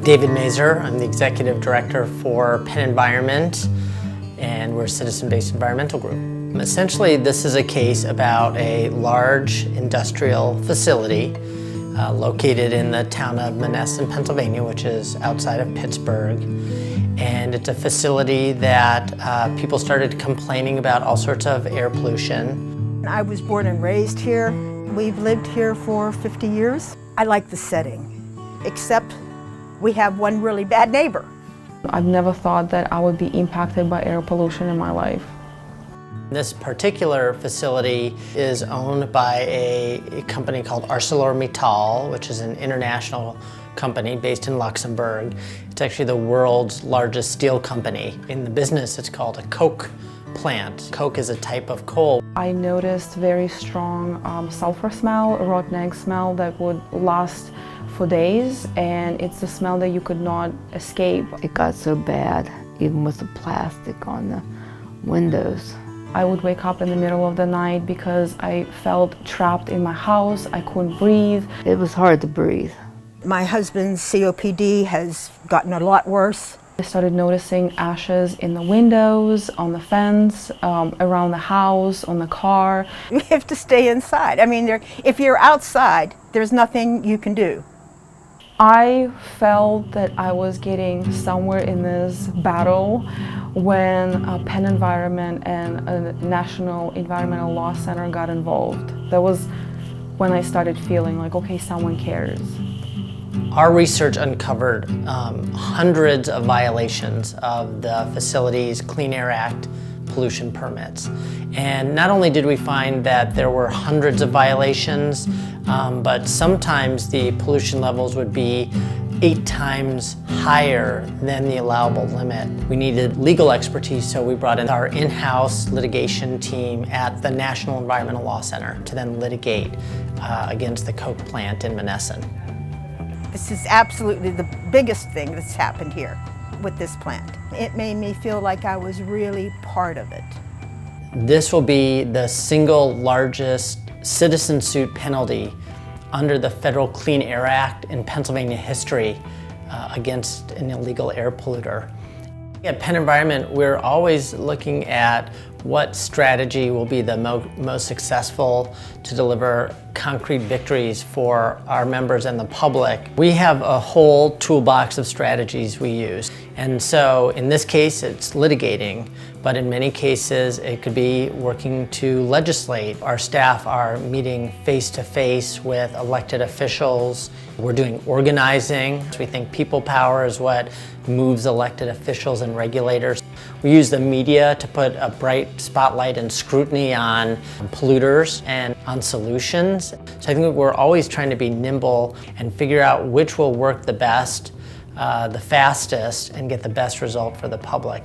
David Mazer. I'm the Executive Director for Penn Environment, and we're a citizen-based environmental group. Essentially, this is a case about a large industrial facility located in the town of Monessen, Pennsylvania, which is outside of Pittsburgh. And it's a facility that people started complaining about all sorts of air pollution. I was born and raised here. We've lived here for 50 years. I like the setting, except we have one really bad neighbor. I've never thought that I would be impacted by air pollution in my life. This particular facility is owned by a company called ArcelorMittal, which is an international company based in Luxembourg. It's actually the world's largest steel company. In the business, it's called a coke plant. Coke is a type of coal. I noticed very strong sulfur smell, a rotten egg smell that would last for days, and it's the smell that you could not escape. It got so bad, even with the plastic on the windows. I would wake up in the middle of the night because I felt trapped in my house. I couldn't breathe. It was hard to breathe. My husband's COPD has gotten a lot worse. I started noticing ashes in the windows, on the fence, around the house, on the car. You have to stay inside. I mean, if you're outside, there's nothing you can do. I felt that I was getting somewhere in this battle when Penn Environment and a National Environmental Law Center got involved. That was when I started feeling like, okay, someone cares. Our research uncovered hundreds of violations of the facility's Clean Air Act pollution permits. And not only did we find that there were hundreds of violations, but sometimes the pollution levels would be 8 times higher than the allowable limit. We needed legal expertise, so we brought in our in-house litigation team at the National Environmental Law Center to then litigate against the coke plant in Monessen. This is absolutely the biggest thing that's happened here with this plant. It made me feel like I was really part of it. This will be the single largest citizen suit penalty under the Federal Clean Air Act in Pennsylvania history against an illegal air polluter. At Penn Environment, we're always looking at what strategy will be the most successful to deliver concrete victories for our members and the public. We have a whole toolbox of strategies we use. And so in this case, it's litigating, but in many cases, it could be working to legislate. Our staff are meeting face-to-face with elected officials. We're doing organizing. We think people power is what moves elected officials and regulators. We use the media to put a bright spotlight and scrutiny on polluters and on solutions. So I think we're always trying to be nimble and figure out which will work the best, the fastest, and get the best result for the public.